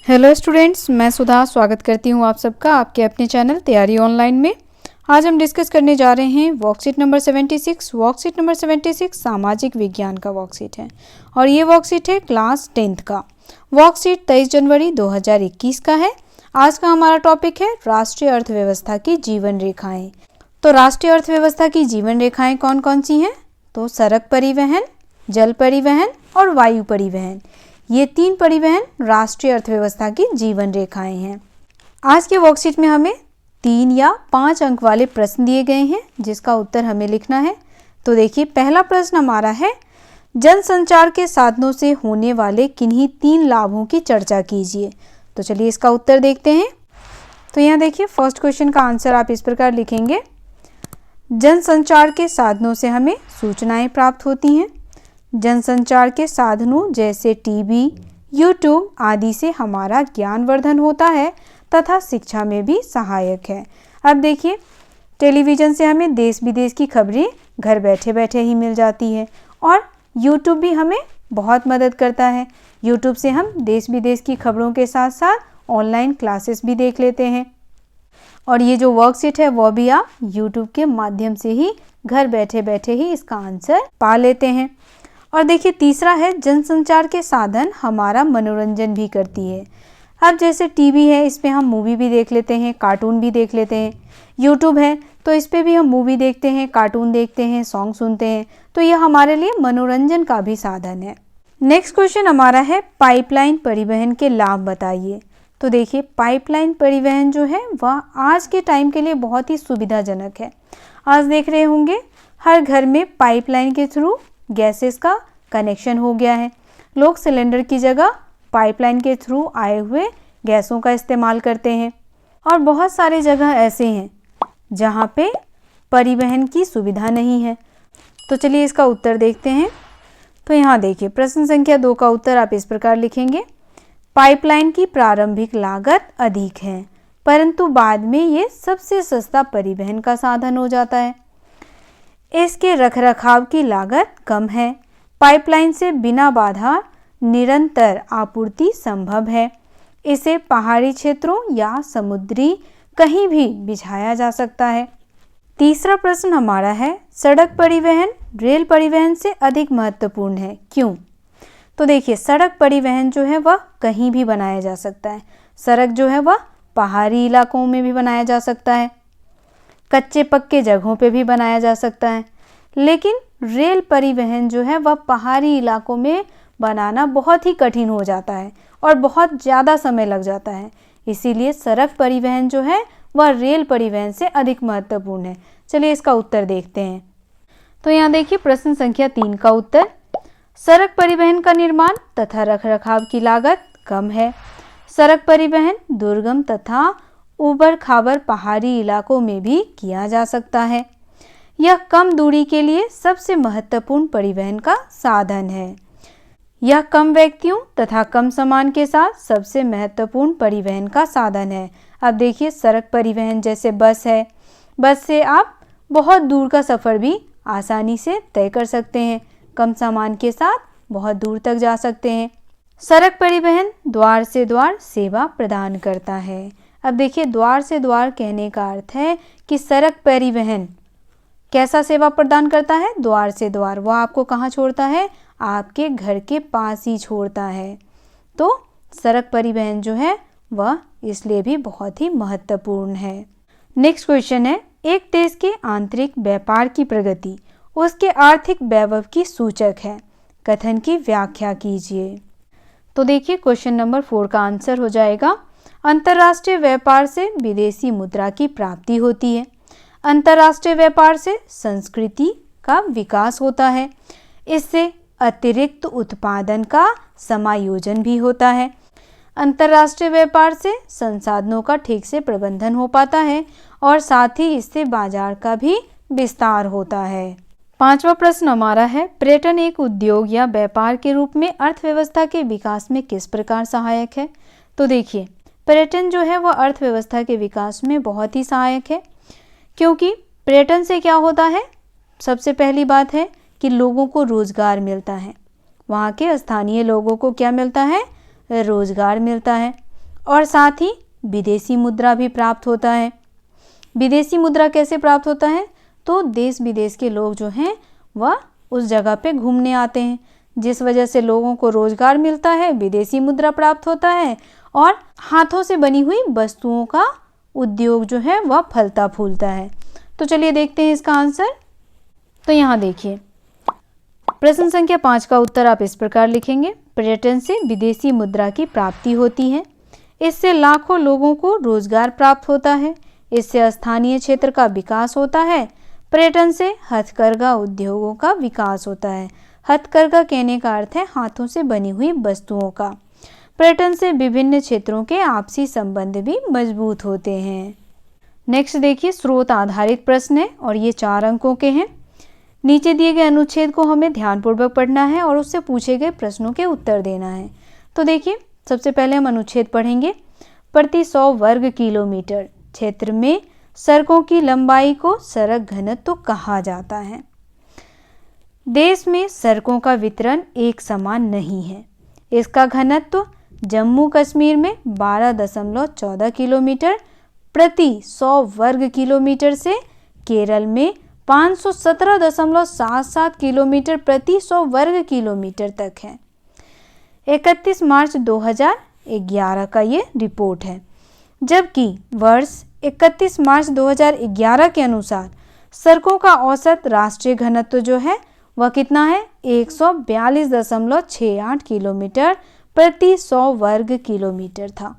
Hello students, मैं सुधा स्वागत करती हूँ आप सबका आपके अपने चैनल तैयारी ऑनलाइन में। आज हम डिस्कस करने जा रहे हैं वर्कशीट नंबर 76। वर्कशीट नंबर 76 सामाजिक विज्ञान का वर्कशीट है और ये वर्कशीट है क्लास 10th का। वर्कशीट 23 जनवरी 2021 का है। आज का हमारा टॉपिक है राष्ट्रीय अर्थव्यवस्था की जीवन रेखाएं। तो राष्ट्रीय अर्थव्यवस्था की जीवन रेखाएं कौन कौन सी हैं? तो सड़क परिवहन, जल परिवहन और वायु परिवहन, ये तीन परिवहन राष्ट्रीय अर्थव्यवस्था की जीवन रेखाएं हैं। आज के वर्कशीट में हमें 3 या 5 अंक वाले प्रश्न दिए गए हैं जिसका उत्तर हमें लिखना है। तो देखिए, पहला प्रश्न हमारा है, जनसंचार के साधनों से होने वाले किन्हीं 3 लाभों की चर्चा कीजिए। तो चलिए इसका उत्तर देखते हैं। तो यहाँ देखिए, फर्स्ट क्वेश्चन का आंसर आप इस प्रकार लिखेंगे, जनसंचार के साधनों से हमें सूचनाएं प्राप्त होती हैं। जनसंचार के साधनों जैसे टीवी, यूट्यूब आदि से हमारा ज्ञानवर्धन होता है तथा शिक्षा में भी सहायक है। अब देखिए, टेलीविज़न से हमें देश विदेश की खबरें घर बैठे बैठे ही मिल जाती है और यूट्यूब भी हमें बहुत मदद करता है। यूट्यूब से हम देश विदेश की खबरों के साथ साथ ऑनलाइन क्लासेस भी देख लेते हैं और ये जो वर्कशीट है वो भी आप यूट्यूब के माध्यम से ही घर बैठे बैठे ही इसका आंसर पा लेते हैं। और देखिए, तीसरा है, जनसंचार के साधन हमारा मनोरंजन भी करती है। अब जैसे टीवी है, इस पे हम मूवी भी देख लेते हैं, कार्टून भी देख लेते हैं। यूट्यूब है तो इस पे भी हम मूवी देखते हैं, कार्टून देखते हैं, सॉन्ग सुनते हैं। तो यह हमारे लिए मनोरंजन का भी साधन है। नेक्स्ट क्वेश्चन हमारा है, पाइपलाइन परिवहन के लाभ बताइए। तो देखिए, पाइपलाइन परिवहन जो है वह आज के टाइम के लिए बहुत ही सुविधाजनक है। आज देख रहे होंगे हर घर में पाइपलाइन के थ्रू गैसेस का कनेक्शन हो गया है। लोग सिलेंडर की जगह पाइपलाइन के थ्रू आए हुए गैसों का इस्तेमाल करते हैं और बहुत सारे जगह ऐसे हैं जहां पे परिवहन की सुविधा नहीं है। तो चलिए इसका उत्तर देखते हैं। तो यहाँ देखिए, प्रश्न संख्या 2 का उत्तर आप इस प्रकार लिखेंगे, पाइपलाइन की प्रारंभिक लागत अधिक है परंतु बाद में ये सबसे सस्ता परिवहन का साधन हो जाता है। इसके रखरखाव की लागत कम है। पाइपलाइन से बिना बाधा निरंतर आपूर्ति संभव है। इसे पहाड़ी क्षेत्रों या समुद्री कहीं भी बिछाया जा सकता है। तीसरा प्रश्न हमारा है, सड़क परिवहन रेल परिवहन से अधिक महत्वपूर्ण है, क्यों? तो देखिए, सड़क परिवहन जो है वह कहीं भी बनाया जा सकता है। सड़क जो है वह पहाड़ी इलाकों में भी बनाया जा सकता है, कच्चे पक्के जगहों पे भी बनाया जा सकता है, लेकिन रेल परिवहन जो है वह पहाड़ी इलाकों में बनाना बहुत ही कठिन हो जाता है और बहुत ज़्यादा समय लग जाता है। इसीलिए सड़क परिवहन जो है वह रेल परिवहन से अधिक महत्वपूर्ण है। चलिए इसका उत्तर देखते हैं। तो यहाँ देखिए, प्रश्न संख्या 3 का उत्तर, सड़क परिवहन का निर्माण तथा रखरखाव की लागत कम है। सड़क परिवहन दुर्गम तथा ऊबड़ खाबड़ पहाड़ी इलाकों में भी किया जा सकता है। यह कम दूरी के लिए सबसे महत्वपूर्ण परिवहन का साधन है। यह कम व्यक्तियों तथा कम सामान के साथ सबसे महत्वपूर्ण परिवहन का साधन है। अब देखिए, सड़क परिवहन जैसे बस है, बस से आप बहुत दूर का सफ़र भी आसानी से तय कर सकते हैं, कम सामान के साथ बहुत दूर तक जा सकते हैं। सड़क परिवहन द्वार से द्वार सेवा प्रदान करता है। अब देखिए, द्वार से द्वार कहने का अर्थ है कि सड़क परिवहन कैसा सेवा प्रदान करता है? द्वार से द्वार। वह आपको कहाँ छोड़ता है? आपके घर के पास ही छोड़ता है। तो सड़क परिवहन जो है वह इसलिए भी बहुत ही महत्वपूर्ण है। नेक्स्ट क्वेश्चन है, एक देश के आंतरिक व्यापार की प्रगति उसके आर्थिक वैभव की सूचक है, कथन की व्याख्या कीजिए। तो देखिए, क्वेश्चन नंबर 4 का आंसर हो जाएगा, अंतर्राष्ट्रीय व्यापार से विदेशी मुद्रा की प्राप्ति होती है। अंतर्राष्ट्रीय व्यापार से संस्कृति का विकास होता है। इससे अतिरिक्त उत्पादन का समायोजन भी होता है। अंतर्राष्ट्रीय व्यापार से संसाधनों का ठीक से प्रबंधन हो पाता है और साथ ही इससे बाजार का भी विस्तार होता है। 5वां प्रश्न हमारा है, पर्यटन एक उद्योग या व्यापार के रूप में अर्थव्यवस्था के विकास में किस प्रकार सहायक है? तो देखिए, पर्यटन जो है वह अर्थव्यवस्था के विकास में बहुत ही सहायक है, क्योंकि पर्यटन से क्या होता है? सबसे पहली बात है कि लोगों को रोजगार मिलता है। वहाँ के स्थानीय लोगों को क्या मिलता है? रोजगार मिलता है। और साथ ही विदेशी मुद्रा भी प्राप्त होता है। विदेशी मुद्रा कैसे प्राप्त होता है? तो देश विदेश के लोग जो हैं वह उस जगह पे घूमने आते हैं, जिस वजह से लोगों को रोजगार मिलता है, विदेशी मुद्रा प्राप्त होता है और हाथों से बनी हुई वस्तुओं का उद्योग जो है वह फलता फूलता है। तो चलिए देखते हैं इसका आंसर। तो यहाँ देखिए, प्रश्न संख्या 5 का उत्तर आप इस प्रकार लिखेंगे। पर्यटन से विदेशी मुद्रा की प्राप्ति होती है, इससे लाखों लोगों को रोजगार प्राप्त होता है, इससे स्थानीय क्षेत्र का विकास होता है। पर्यटन से हथकरघा उद्योगों का विकास होता है। हथकरघा कहने का अर्थ है हाथों से बनी हुई वस्तुओं का। पर्यटन से विभिन्न क्षेत्रों के आपसी संबंध भी मजबूत होते हैं। नेक्स्ट देखिए, स्रोत आधारित प्रश्न है और ये 4 अंकों के हैं। नीचे दिए गए अनुच्छेद को हमें ध्यानपूर्वक पढ़ना है और उससे पूछे गए प्रश्नों के उत्तर देना है। तो देखिए, सबसे पहले हम अनुच्छेद पढ़ेंगे। प्रति 100 वर्ग किलोमीटर क्षेत्र में सड़कों की लंबाई को सड़क घनत्व कहा जाता है। देश में सड़कों का वितरण एक समान नहीं है। इसका घनत्व जम्मू कश्मीर में 12.14 किलोमीटर प्रति 100 वर्ग किलोमीटर से केरल में 517.77 किलोमीटर प्रति 100 वर्ग किलोमीटर तक है। 31 मार्च 2011 का ये रिपोर्ट है, जबकि वर्ष 31 मार्च 2011 के अनुसार सड़कों का औसत राष्ट्रीय घनत्व जो है वह कितना है? 142.68 किलोमीटर प्रति 100 वर्ग किलोमीटर था।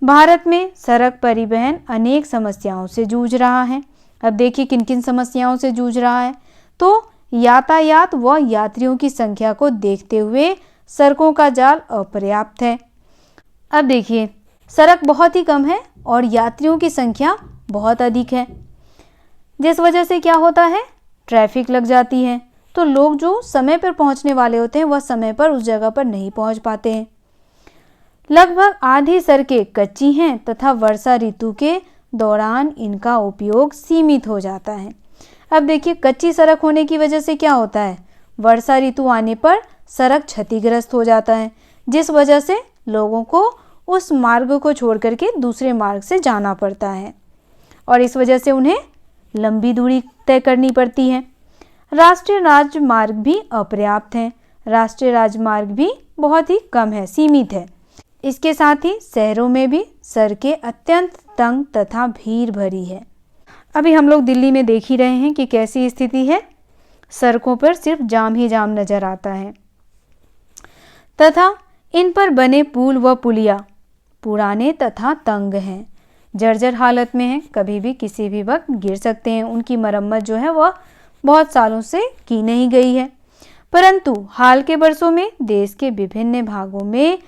भारत में सड़क परिवहन अनेक समस्याओं से जूझ रहा है। अब देखिए किन किन समस्याओं से जूझ रहा है। तो यातायात व यात्रियों की संख्या को देखते हुए सड़कों का जाल अपर्याप्त है। अब देखिए, सड़क बहुत ही कम है और यात्रियों की संख्या बहुत अधिक है, जिस वजह से क्या होता है? ट्रैफिक लग जाती है, तो लोग जो समय पर पहुंचने वाले होते हैं वह समय पर उस जगह पर नहीं पहुंच पाते हैं। लगभग आधी सड़कें कच्ची हैं तथा वर्षा ऋतु के दौरान इनका उपयोग सीमित हो जाता है। अब देखिए, कच्ची सड़क होने की वजह से क्या होता है? वर्षा ऋतु आने पर सड़क क्षतिग्रस्त हो जाता है, जिस वजह से लोगों को उस मार्ग को छोड़ करके दूसरे मार्ग से जाना पड़ता है और इस वजह से उन्हें लंबी दूरी तय करनी पड़ती है। राष्ट्रीय राजमार्ग भी अपर्याप्त हैं। राष्ट्रीय राजमार्ग भी बहुत ही कम है, सीमित है। इसके साथ ही शहरों में भी सड़कें अत्यंत तंग तथा भीड़ भरी है। अभी हम लोग दिल्ली में देख ही रहे हैं कि कैसी स्थिति है। सड़कों पर सिर्फ जाम ही जाम नजर आता है तथा इन पर बने पुल व पुलिया पुराने तथा तंग हैं, जर्जर हालत में हैं, कभी भी किसी भी वक्त गिर सकते हैं। उनकी मरम्मत जो है वह बहुत सालों से की नहीं गई है। परंतु हाल के वर्षों में देश के विभिन्न भागों में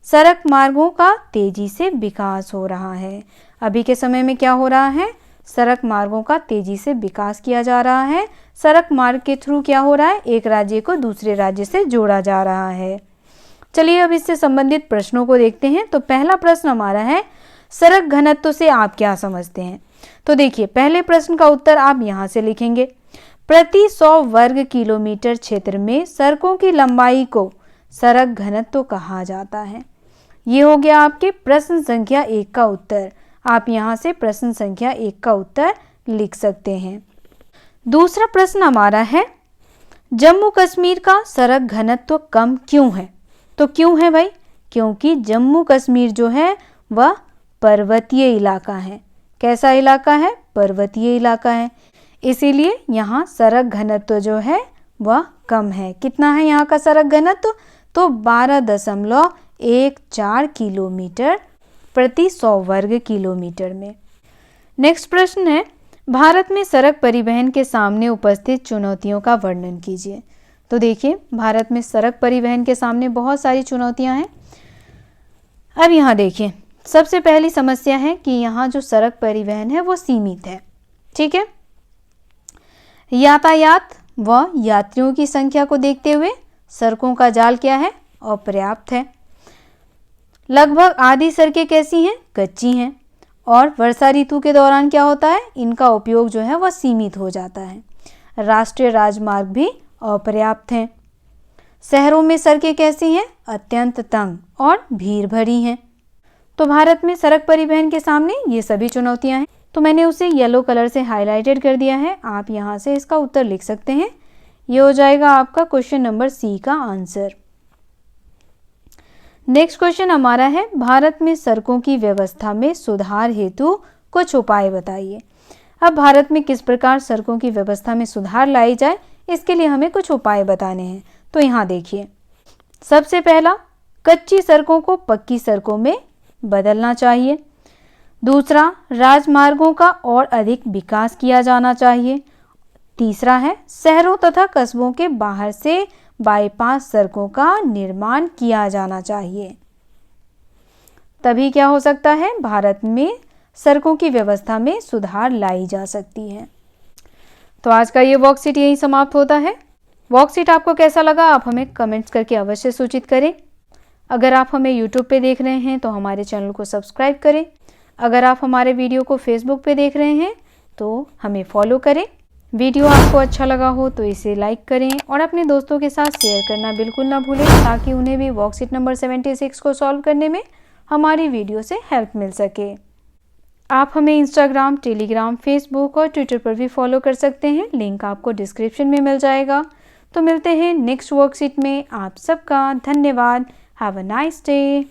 सड़क मार्गों का तेजी से विकास हो रहा है। अभी के समय में क्या हो रहा है? सड़क मार्गों का तेजी से विकास किया जा रहा है। सड़क मार्ग के थ्रू क्या हो रहा है? एक राज्य को दूसरे राज्य से जोड़ा जा रहा है। चलिए अब इससे संबंधित प्रश्नों को देखते हैं। तो पहला प्रश्न हमारा है, सड़क घनत्व से आप क्या समझते हैं? तो देखिए, पहले प्रश्न का उत्तर आप यहाँ से लिखेंगे। प्रति 100 वर्ग किलोमीटर क्षेत्र में सड़कों की लंबाई को सड़क घनत्व कहा जाता है। ये हो गया आपके प्रश्न संख्या 1 का उत्तर। आप यहाँ से प्रश्न संख्या 1 का उत्तर लिख सकते हैं। दूसरा प्रश्न हमारा है, जम्मू कश्मीर का सड़क घनत्व कम क्यों है? तो क्यों है भाई? क्योंकि जम्मू कश्मीर जो है वह पर्वतीय इलाका है। कैसा इलाका है? पर्वतीय इलाका है, इसीलिए यहाँ सड़क घनत्व जो है वह कम है। कितना है यहाँ का सड़क घनत्व? तो 12.14 किलोमीटर प्रति 100 वर्ग किलोमीटर में। नेक्स्ट प्रश्न है, भारत में सड़क परिवहन के सामने उपस्थित चुनौतियों का वर्णन कीजिए। तो देखिए, भारत में सड़क परिवहन के सामने बहुत सारी चुनौतियां हैं। अब यहाँ देखिए, सबसे पहली समस्या है कि यहाँ जो सड़क परिवहन है वो सीमित है। ठीक है, यातायात व यात्रियों की संख्या को देखते हुए सड़कों का जाल क्या है? अपर्याप्त है। लगभग आधी सड़कें कैसी हैं? कच्ची हैं और वर्षा ऋतु के दौरान क्या होता है? इनका उपयोग जो है वह सीमित हो जाता है। राष्ट्रीय राजमार्ग भी अपर्याप्त हैं। शहरों में सड़कें कैसी हैं? अत्यंत तंग और भीड़ भरी हैं। तो भारत में सड़क परिवहन के सामने ये सभी चुनौतियां हैं। तो मैंने उसे येलो कलर से हाईलाइटेड कर दिया है। आप यहाँ से इसका उत्तर लिख सकते हैं। ये हो जाएगा आपका क्वेश्चन नंबर सी का आंसर। नेक्स्ट क्वेश्चन हमारा है, भारत में सड़कों की व्यवस्था में सुधार हेतु कुछ उपाय बताइए। अब भारत में किस प्रकार सड़कों की व्यवस्था में सुधार लाई जाए, इसके लिए हमें कुछ उपाय बताने हैं। तो यहाँ देखिए, सबसे पहला, कच्ची सड़कों को पक्की सड़कों में बदलना चाहिए। दूसरा, राजमार्गों का और अधिक विकास किया जाना चाहिए। तीसरा है, शहरों तथा कस्बों के बाहर से बाईपास सड़कों का निर्माण किया जाना चाहिए। तभी क्या हो सकता है, भारत में सड़कों की व्यवस्था में सुधार लाई जा सकती है। तो आज का ये वर्कशीट यही समाप्त होता है। वर्कशीट आपको कैसा लगा, आप हमें कमेंट्स करके अवश्य सूचित करें। अगर आप हमें यूट्यूब पे देख रहे हैं तो हमारे चैनल को सब्सक्राइब करें। अगर आप हमारे वीडियो को फेसबुक पे देख रहे हैं तो हमें फॉलो करें। वीडियो आपको अच्छा लगा हो तो इसे लाइक करें और अपने दोस्तों के साथ शेयर करना बिल्कुल ना भूलें, ताकि उन्हें भी वर्कशीट नंबर 76 को सॉल्व करने में हमारी वीडियो से हेल्प मिल सके। आप हमें इंस्टाग्राम, टेलीग्राम, फेसबुक और ट्विटर पर भी फॉलो कर सकते हैं। लिंक आपको डिस्क्रिप्शन में मिल जाएगा। तो मिलते हैं नेक्स्ट वर्कशीट में। आप सबका धन्यवाद। Have a nice day.